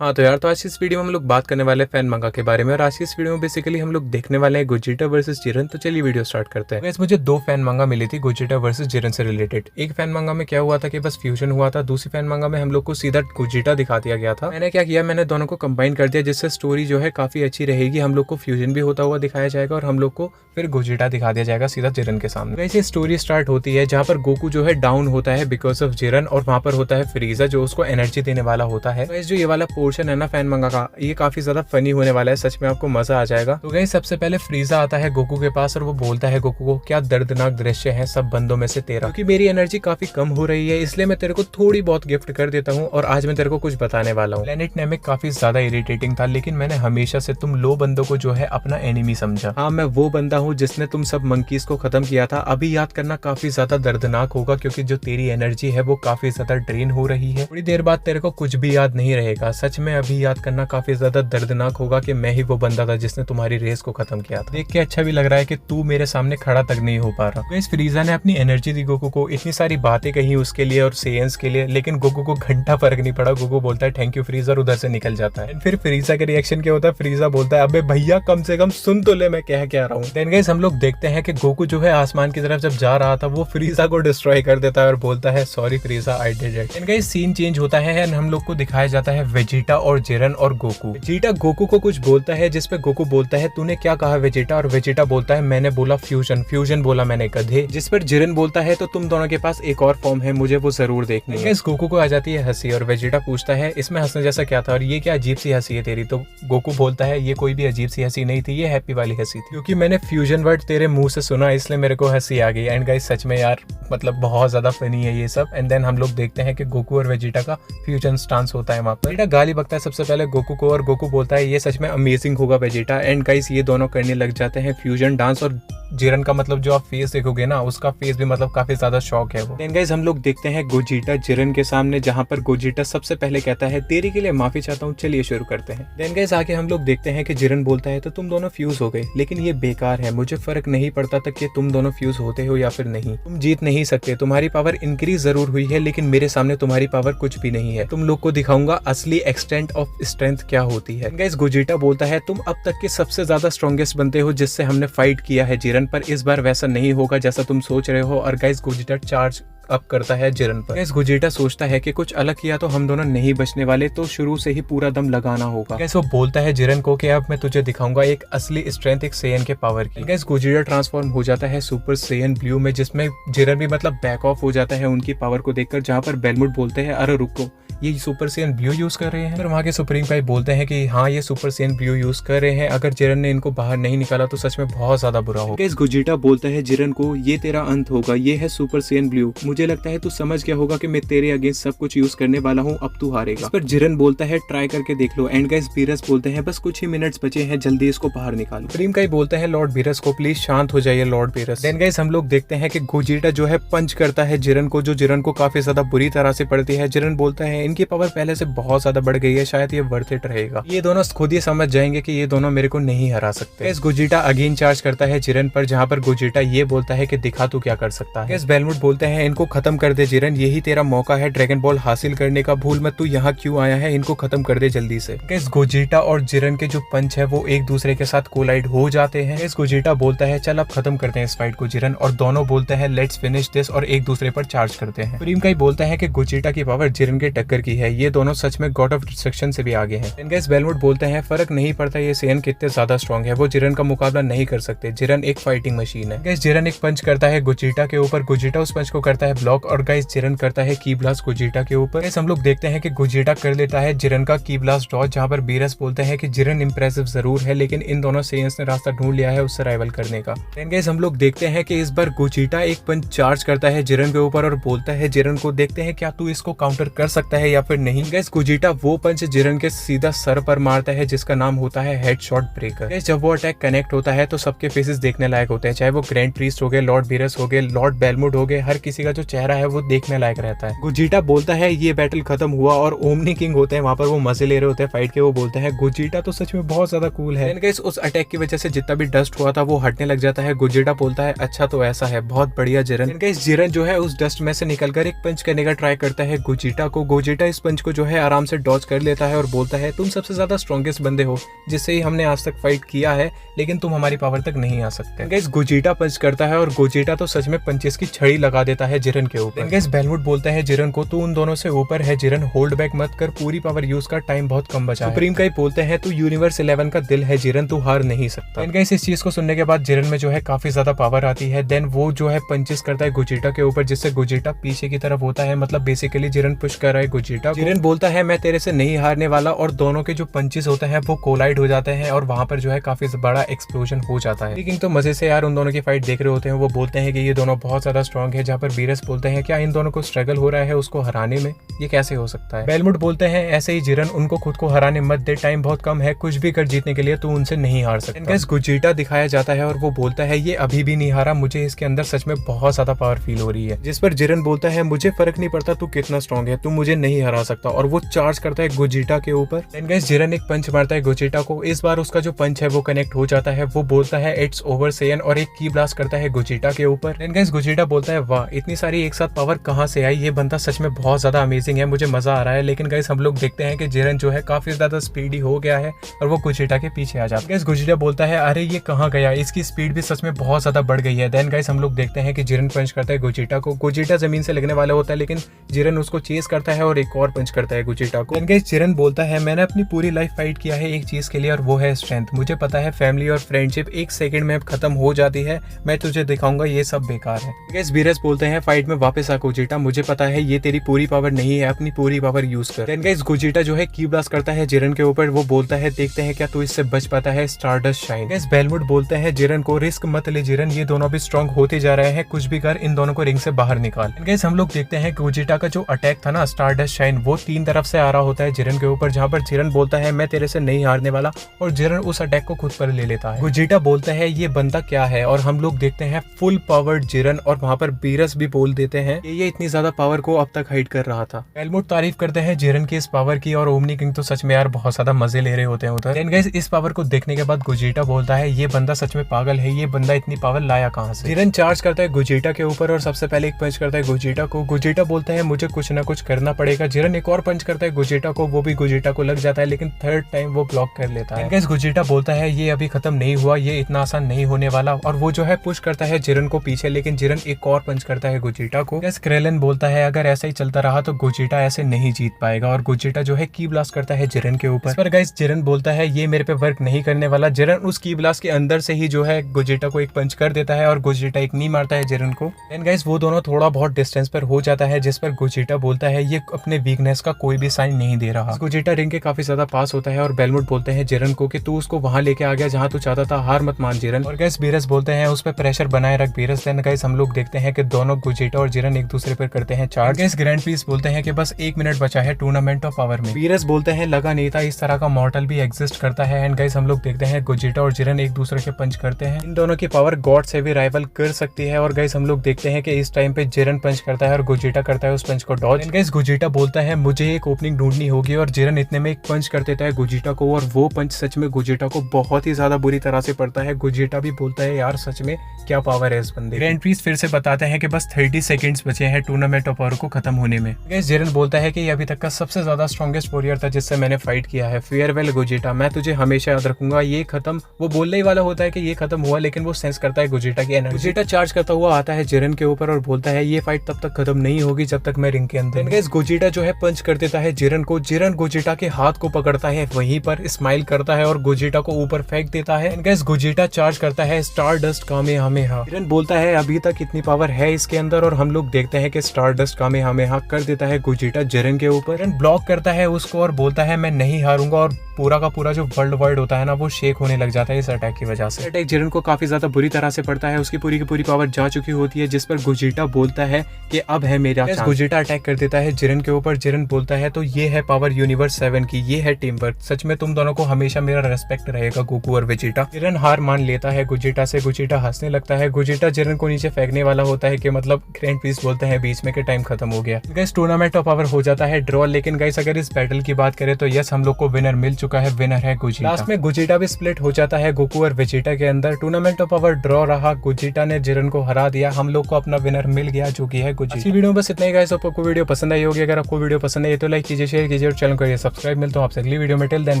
हाँ तो यार, तो आज की इस वीडियो में हम लोग बात करने वाले हैं फैन मंगा के बारे में। और आज की इस वीडियो में बेसिकली हम लोग देखने वाले हैं गोजिटा वर्सेस जिरन। तो चलिए वीडियो स्टार्ट करते हैं। गाइस, मुझे दो फैन मंगा मिली थी गोजिटा वर्सेस जिरन से रिलेटेड। एक फैन मंगा में क्या हुआ था कि बस फ्यूजन हुआ था, दूसरी फैन मंगा में हम लोग को सीधा गोजिटा दिखा दिया गया था। मैंने क्या किया, मैंने दोनों को कंबाइन कर दिया, जिससे स्टोरी जो है काफी अच्छी रहेगी। हम लोग को फ्यूजन भी होता हुआ दिखाया जाएगा और हम लोग को फिर गोजिटा दिखा दिया जाएगा सीधा जिरन के सामने। वैसे स्टोरी स्टार्ट होती है जहाँ पर गोकू जो है डाउन होता है बिकॉज ऑफ जिरन, और वहाँ पर होता है फ्रीजा जो उसको एनर्जी देने वाला होता है। तो जो ये वाला पोर्शन है ना फैन मंगा का, ये काफी ज्यादा फनी होने वाला है, सच में आपको मजा आ जाएगा। तो गाइस, सबसे पहले फ्रीजा आता है गोकू के पास और वो बोलता है गोकू को, क्या दर्दनाक दृश्य है सब बंदों में से तेरा, क्योंकि मेरी एनर्जी काफी कम हो रही है, इसलिए मैं तेरे को थोड़ी बहुत गिफ्ट कर देता हूँ और आज मैं तेरे को कुछ बताने वाला हूँ। प्लैनेट नेमिक काफी ज्यादा इरिटेटिंग था, लेकिन मैंने हमेशा से तुम लो बंदों को जो है अपना एनिमी समझा। हाँ, मैं वो बंदा हूँ जिसने तुम सब मंकीज को खत्म किया था। अभी याद करना काफी ज्यादा दर्दनाक होगा, क्योंकि जो तेरी एनर्जी है वो काफी ज्यादा ड्रेन हो रही है। थोड़ी देर बाद तेरे को कुछ भी याद नहीं रहेगा। सच में अभी याद करना काफी ज्यादा दर्दनाक होगा कि मैं ही वो बंदा था जिसने तुम्हारी रेस को खत्म किया था। देख के अच्छा भी लग रहा है कि तू मेरे सामने खड़ा तक नहीं हो पा रहा। इस फ्रीजा ने अपनी एनर्जी दी गोकू को, इतनी सारी बातें कही उसके लिए और सेयंस के लिए, लेकिन गोकू को घंटा फर्क नहीं पड़ा। गोकू बोलता है थैंक यू फ्रीजा, उधर से निकल जाता है। फिर फ्रीजा का रिएक्शन क्या होता है, फ्रीजा बोलता है अबे भैया कम से कम सुन तो ले मैं कह रहा हूँ। देन गाइस, हम लोग देखते हैं कि गोकू जो है आसमान की तरफ जब जा रहा था वो फ्रीजा को डिस्ट्रॉय कर देता है और बोलता है सॉरी फ्रीजा, I did it. Then guys, scene change होता है एंड हम लोग को दिखाया जाता है वेजिटा और जिरन और गोकू। वेजिटा गोकू को कुछ बोलता है जिसपे गोकू बोलता है तूने क्या कहा वेजिटा, और वेजिटा बोलता है मैंने बोला फ्यूजन, फ्यूजन बोला मैंने गधे। जिस पर जिरन बोलता है तो तुम दोनों के पास एक और फॉर्म है, मुझे वो जरूर देखनी है। इस गोकू को आ जाती है हंसी और वेजिटा पूछता है इसमें हंसने जैसा क्या था और ये क्या अजीब सी हंसी है तेरी। तो गोकू बोलता है ये कोई भी अजीब सी हंसी नहीं थी, ये हैप्पी वाली हंसी थी, क्योंकि मैंने फ्यूजन वर्ड तेरे मुंह से सुना इसलिए मेरे को हंसी आ गई। एंड गाइस, सच में यार मतलब बहुत ज्यादा फनी है ये सब। एंड देन हम लोग देखते हैं कि गोकू और वेजिटा का फ्यूजन स्टांस होता है वहाँ पर। वेजिटा गाली बकता है सबसे पहले गोकू को और गोकू बोलता है ये सच में अमेजिंग होगा वेजिटा। एंड गाइस, ये दोनों करने लग जाते हैं फ्यूजन डांस और जिरन का मतलब जो आप फेस देखोगे ना उसका फेस भी मतलब काफी ज्यादा शौक है वो। देन गाइस, हम लोग देखते हैं गोजिटा जिरन के सामने, जहाँ पर गोजिटा सबसे पहले कहता है तेरी के लिए माफी चाहता हूँ, चलिए शुरू करते हैं। देन गाइस, आगे हम लोग देखते हैं कि जिरन बोलता है तो तुम दोनों फ्यूज हो गए, लेकिन ये बेकार है, मुझे फर्क नहीं पड़ता तक कि तुम दोनों फ्यूज होते हो या फिर नहीं, तुम जीत नहीं सकते। तुम्हारी पावर इंक्रीज जरूर हुई है, लेकिन मेरे सामने तुम्हारी पावर कुछ भी नहीं है। तुम लोग को दिखाऊंगा असली एक्सटेंट ऑफ स्ट्रेंथ क्या होती है। गाइस, गोजिटा बोलता है तुम अब तक के सबसे ज्यादा स्ट्रॉन्गेस्ट बनते हो जिससे हमने फाइट किया है जिरन पर, इस बार वैसा नहीं होगा जैसा तुम सोच रहे हो। और गाइस, गोजिटा चार्ज अप करता है जिरन पर। गाइस, गोजिटा सोचता है कि कुछ अलग किया तो हम दोनों नहीं बचने वाले, तो शुरू से ही पूरा दम लगाना होगा। गाइस, वो बोलता है जिरन को कि अब मैं तुझे दिखाऊंगा एक असली स्ट्रेंथ एक सेयन के पावर की। गाइस, गोजिटा ट्रांसफॉर्म हो जाता है सुपर सेयन ब्लू में, जिसमें जिरन भी मतलब बैक ऑफ हो जाता है उनकी पावर को देखकर, जहाँ पर बेलमुट बोलते हैं अरे रुको ये सुपर सेयन ब्लू यूज कर रहे हैं। फिर वहाँ के सुप्रीम भाई बोलते हैं कि हाँ ये सुपर सेयन ब्लू यूज कर रहे हैं, अगर जिरन ने इनको बाहर नहीं निकाला तो सच में बहुत ज्यादा बुरा होगा। गाइस, गोजिटा बोलता है जिरन को ये तेरा अंत होगा, ये है सुपर सेयन ब्लू, मुझे लगता है तू समझ गया होगा कि मैं तेरे अगेंस्ट सब कुछ यूज करने वाला हूँ, अब तू हारेगा। पर जिरन बोलता है ट्राई करके देख लो। एंड गाइस, बीरस बोलते हैं बस कुछ ही मिनट्स बचे हैं, जल्दी इसको बाहर निकालो। सुप्रीम भाई बोलते हैं लॉर्ड बीरस को प्लीज शांत हो जाइए लॉर्ड बीरस। देन गाइस, हम लोग देखते हैं कि गोजिटा जो है पंच करता है जिरन को, जो जिरन को काफी ज्यादा बुरी तरह से पड़ती है। जिरन बोलता है इनकी पावर पहले से बहुत ज्यादा बढ़ गई है, शायद ये वर्थ इट रहेगा। ये दोनों खुद ही समझ जाएंगे कि ये दोनों मेरे को नहीं हरा सकते। इस गोजिटा अगेन चार्ज करता है जिरन पर, जहाँ पर गोजिटा ये बोलता है कि दिखा तू क्या कर सकता है। इस बेलमुट बोलते हैं इनको खत्म कर दे जिरन, यही तेरा मौका है ड्रैगन बॉल हासिल करने का, भूल मत तू यहाँ क्यों आया है, इनको खत्म कर दे जल्दी से। इस गोजिटा और जिरन के जो पंच है वो एक दूसरे के साथ कोलाइड हो जाते हैं। इस गोजिटा बोलता है चल अब खत्म करते हैं इस फाइट को जिरन, और दोनों बोलते हैं लेट्स फिनिश दिस और एक दूसरे पर चार्ज करते हैं। प्रीम का बोलता है कि गोजिटा की पावर जिरन के टक्कर की है, ये दोनों सच में गॉड ऑफ डिस्ट्रक्शन से भी आगे हैं। इनका बेलमुट बोलते हैं फर्क नहीं पड़ता ये सेयन कितने ज्यादा स्ट्रॉन्ग है, वो जिरन का मुकाबला नहीं कर सकते, जिरन एक फाइटिंग मशीन है। गाइस, जिरन एक पंच करता है गोजिटा के ऊपर, गोजिटा उस पंच को करता है ब्लॉक, और गाइस जिरन करता है की ब्लास्ट गोजिटा के ऊपर। गाइस, हम लोग देखते हैं कि गोजिटा कर लेता है जिरन का की ब्लास्ट डॉज, जहाँ पर बीरस बोलते हैं कि जिरन इंप्रेसिव जरूर है, लेकिन इन दोनों सेयंस ने रास्ता ढूंढ लिया है उससे राइवल करने का। गाइस, हम लोग देखते हैं कि इस बार गोजिटा एक पंच चार्ज करता है जिरन के ऊपर और बोलता है जिरन को देखते हैं क्या तू इसको काउंटर कर सकता है या फिर नहीं। गाइस, गोजिटा वो पंच जिरन के सीधा सर पर मारता है जिसका नाम होता है हेडशॉट ब्रेकर। जब वो अटैक कनेक्ट होता है तो सबके फेसेस देखने लायक होते हैं, चाहे वो ग्रैंड प्रीस्ट हो गए, लॉर्ड बीरस हो गए, लॉर्ड बेलमुट हो गए, हर किसी का जो चेहरा है वो देखने लायक रहता है। गोजिटा बोलता है ये बैटल खत्म हुआ और ओमनी किंग होते हैं वहाँ पर, वो मजे ले रहे होते हैं फाइट के, वो बोलते हैं गोजिटा तो सच में बहुत ज्यादा कूल है। गाइस, उस अटैक की वजह से जितना भी डस्ट हुआ था वो हटने लग जाता है। गोजिटा बोलता है अच्छा तो ऐसा है, बहुत बढ़िया जिरन। गाइस, जिरन जो है उस डस्ट में से निकलकर एक पंच करने का ट्राई करता है गोजिटा को। गोजिटा गोजेटा इस पंच को जो है आराम से डॉज कर लेता है और बोलता है तुम सबसे ज्यादा स्ट्रॉन्गेस्ट बंदे हो जिससे ही हमने आज तक फाइट किया है, लेकिन तुम हमारी पावर तक नहीं आ सकते। गाइस गोजेटा पंच करता है और गोजेटा तो सच में पंचेस की छड़ी लगा देता है जिरन के ऊपर। गाइस बेलमूड बोलता है जिरन को तू उन दोनों से ऊपर है जिरन, होल्ड बैक मत कर, पूरी पावर यूज कर, टाइम बहुत कम बचा है। सुप्रीम काई बोलते हैं तू यूनिवर्स 11 का दिल है जिरन, तू हार नहीं सकता। गाइस इस चीज को सुनने के बाद जिरन में जो है काफी ज्यादा पावर आती है। देन वो जो है पंचेस करता है गोजेटा के ऊपर जिससे गोजेटा पीछे की तरफ होता है, मतलब बेसिकली जिरन पुश कर रहा है गोजेटा। जिरन बोलता है मैं तेरे से नहीं हारने वाला और दोनों के जो पंचेस होते हैं वो कोलाइड हो जाते हैं और वहां पर जो है काफी बड़ा एक्सप्लोजन हो जाता है। लेकिन तो मजे से यार उन दोनों की फाइट देख रहे होते हैं। वो बोलते हैं कि ये दोनों बहुत ज्यादा स्ट्रॉन्ग है, जहाँ पर बीरस बोलते हैं क्या इन दोनों को स्ट्रगल हो रहा है उसको हराने में, ये कैसे हो सकता है। बेलमूड बोलते हैं ऐसे ही जिरन उनको खुद को हराने मत दे, टाइम बहुत कम है, कुछ भी कर जीतने के लिए तू उनसे नहीं हार सकता। गोजेटा दिखाया जाता है और वो बोलता है ये अभी भी नहीं हारा, मुझे इसके अंदर सच में बहुत ज्यादा पावर फील हो रही है। जिस पर जिरन बोलता है मुझे फर्क नहीं पड़ता तू कितना स्ट्रॉन्ग है, तू मुझे नहीं हरा सकता, और वो चार्ज करता है गोजेटा के ऊपर। जिरन एक पंच मारता है गोजेटा को, इस बार उसका जो पंच है वो कनेक्ट हो जाता है। वो बोलता है इट्स ओवर सेयन और एक की ब्लास्ट करता है गोजेटा के ऊपर। गोजेटा बोलता है वाह इतनी सारी एक साथ पावर कहाँ से आई, ये बंदा सच में बहुत ज्यादा अमेजिंग है, मुझे मजा आ रहा है। लेकिन गाइस हम लोग देखते हैं कि जिरन जो है काफी ज्यादा स्पीडी हो गया है और वो गोजेटा के पीछे आ जाता है। गोजेटा बोलता है अरे ये कहाँ गया, इसकी स्पीड भी सच में बहुत ज्यादा बढ़ गई है। देन गाइस हम लोग देखते हैं कि जिरन पंच करता है गोजेटा को, गोजेटा जमीन से लगने वाला होता है लेकिन जिरन उसको चेस करता है और एक और पंच करता है गोजेटा को। गाइस जिरन बोलता है मैंने अपनी पूरी लाइफ फाइट किया है एक चीज के लिए और वो है स्ट्रेंथ। मुझे पता है फैमिली और फ्रेंडशिप एक सेकंड में खत्म हो जाती है, मैं तुझे दिखाऊंगा ये सब बेकार है। गाइस बीरस बोलते हैं फाइट में वापस आ गोजेटा, मुझे पता है ये तेरी पूरी पावर नहीं है, अपनी पूरी पावर यूज कर। देन गाइस गोजेटा जो है की ब्लास्ट करता है जिरन के ऊपर। वो बोलता है देखते हैं क्या तू इससे बच पाता है, स्टारडस्ट शाइन। गाइस बेलमूड बोलते हैं जिरन को रिस्क मत ले जिरन, ये दोनों भी स्ट्रॉन्ग होते जा रहे हैं, कुछ भी कर इन दोनों को रिंग से बाहर निकाल। गाइस हम लोग देखते हैं गोजेटा का जो अटैक था ना स्टारडस्ट शाइन, वो 3 तरफ से आ रहा होता है जिरन के ऊपर, जहाँ पर जिरन बोलता है मैं तेरे से नहीं हारने वाला और जिरन उस अटैक को खुद पर ले लेता है। गोजेटा बोलता है ये बंदा क्या है और हम लोग देखते हैं फुल पावर्ड जिरन, और वहाँ पर बीरस भी बोल देते हैं कि ये इतनी ज्यादा पावर को अब तक हाइड कर रहा था। बेलमूड तारीफ करते हैं जिरन की इस पावर की और ओमनी किंग तो सच में यार बहुत ज्यादा मजे ले रहे होते हैं उधर। देन गाइस इस पावर को देखने के बाद गोजेटा बोलता है ये बंदा सच में पागल है, ये बंदा इतनी पावर लाया कहाँ से। जिरन चार्ज करता है गोजेटा के ऊपर और सबसे पहले एक पंच करता है गोजेटा को। गोजेटा बोलता है मुझे कुछ ना कुछ करना पड़ेगा। जिरन एक और पंच करता है गोजेटा को, वो भी गोजेटा को लग जाता है लेकिन थर्ड टाइम वो ब्लॉक कर लेता है। गाइस गोजेटा बोलता है ये अभी खत्म नहीं हुआ, ये इतना आसान नहीं होने वाला, और वो जो है पुश करता है जिरन को पीछे, लेकिन जिरन एक और पंच करता है गोजेटा को। गाइस क्रेलन बोलता है अगर ऐसा ही चलता रहा तो गोजेटा ऐसे नहीं जीत पाएगा, और गोजेटा जो है की ब्लास्ट करता है जिरन के ऊपर। इस पर गाइस जिरन बोलता है ये मेरे पे वर्क नहीं करने वाला। जिरन उस की ब्लास्ट के अंदर से ही जो है गोजेटा को एक पंच कर देता है और गोजेटा एक नी मारता है जिरन को। देन गाइस वो दोनों थोड़ा बहुत डिस्टेंस पर हो जाता है, जिस पर गोजेटा बोलता है ये अपने वीकनेस का कोई भी साइन नहीं दे रहा। गोजेटा रिंग के काफी ज्यादा पास होता है और बेलमूड बोलते हैं जिरन को कि तू उसको वहां लेके आ गया जहां तू चाहता था, हार मत मान जिरन। और गाइस बीरस बोलते हैं उस पर प्रेशर बनाए रख बीरस। देन गाइस हम लोग देखते हैं कि दोनों गोजेटा और जिरन एक दूसरे पर करते हैं चार्ज। गाइस ग्रैंड पीस बोलते हैं कि बस 1 मिनट बचा है टूर्नामेंट ऑफ पावर में। बीरस बोलते हैं लगा नहीं था इस तरह का मॉर्टल भी एग्जिस्ट करता है। एंड गाइस हम लोग देखते हैं गोजेटा और जिरन एक दूसरे के पंच करते हैं। इन दोनों की पावर गॉड से भी राइवल कर सकती है। और गाइस हम लोग देखते हैं कि इस टाइम पे जिरन पंच करता है और गोजेटा करता है उस पंच को डॉज। गाइस गोजेटा बोलता है मुझे एक ओपनिंग ढूंढनी होगी, और जिरन इतने में एक पंच कर देता है गोजेटा को, और वो पंच सच में गोजेटा को बहुत ही ज्यादा बुरी तरह से पड़ता है। गोजेटा भी बोलता है यार सच में क्या पावर है इस बंदे। ग्रैंड प्रीस्ट फिर से बताते हैं कि बस 30 सेकंड्स बचे हैं टूर्नामेंट ऑफ पावर को खत्म होने में। गाइस जिरन बोलता है कि ये अभी तक का सबसे ज्यादा स्ट्रॉन्गेस्ट वॉरियर था जिससे मैंने फाइट किया है। फेयरवेल गोजेटा, मैं तुझे हमेशा याद रखूंगा। ये खत्म, वो बोलने ही वाला होता है कि ये खत्म हुआ, लेकिन वो सेंस करता है गोजेटा की एनर्जी। गोजेटा चार्ज करता हुआ आता है जिरन के ऊपर और बोलता है ये फाइट तब तक खत्म नहीं होगी जब तक मैं रिंग के अंदर। गाइस गोजेटा जो है पंच कर देता है जिरन को। जिरन गोजेटा के हाथ को पकड़ता है, वहीं पर स्माइल करता है और गोजेटा को ऊपर फेंक देता है। गाइस गोजेटा चार्ज करता है स्टारडस्ट कामेहामेहा। जिरन बोलता है अभी तक इतनी पावर है इसके अंदर, और हम लोग देखते हैं कि स्टारडस्ट कामेहामेहा कर देता है गोजेटा जिरन के ऊपर। ब्लॉक करता है उसको और बोलता है मैं नहीं हारूंगा, और पूरा का पूरा जो वर्ल्ड वाइड होता है ना वो शेक होने लग जाता है इस अटैक की वजह से। अटैक जिरन को काफी ज्यादा बुरी तरह से पड़ता है, उसकी पूरी की पूरी पावर जा चुकी होती है, जिस पर गोजेटा बोलता है कि अब है मेरा चांस। गोजेटा अटैक कर देता है जिरन के ऊपर। जिरन बोलता है तो ये है पावर यूनिवर्स 7 की, ये है टीम वर्क, सच में तुम दोनों को हमेशा मेरा रेस्पेक्ट रहेगा गोकू और वेजिटा। जिरन हार मान लेता है गोजेटा से। गोजेटा हंसने लगता है। गोजेटा जिरन को नीचे फेंकने वाला होता है कि मतलब ग्रैंड प्रीस्ट बोलते हैं बीच में कि टाइम खत्म हो गया। गाइस टूर्नामेंट ऑफ पावर हो जाता है ड्रॉ, लेकिन गाइस अगर इस बैटल की बात करें तो यस हम लोग को विनर मिल चुका है, विनर है गोजेटा। लास्ट में गोजेटा भी स्प्लिट हो जाता है गोकू और वेजिटा के अंदर। टूर्नामेंट ऑफ पावर ड्रॉ रहा, गोजेटा ने जिरन को हरा दिया, हम लोग को अपना विनर मिल गया जो कि है गोजेटा। इस वीडियो में बस इतना ही गाइस, आपको वीडियो पसंद आई होगी। अगर आपको वीडियो पसंद है तो लाइक कीजिए, शेयर कीजिए और चैनल को सब्सक्राइब। मिलता हूँ आपसे अगली वीडियो में। Till then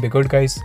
be good guys.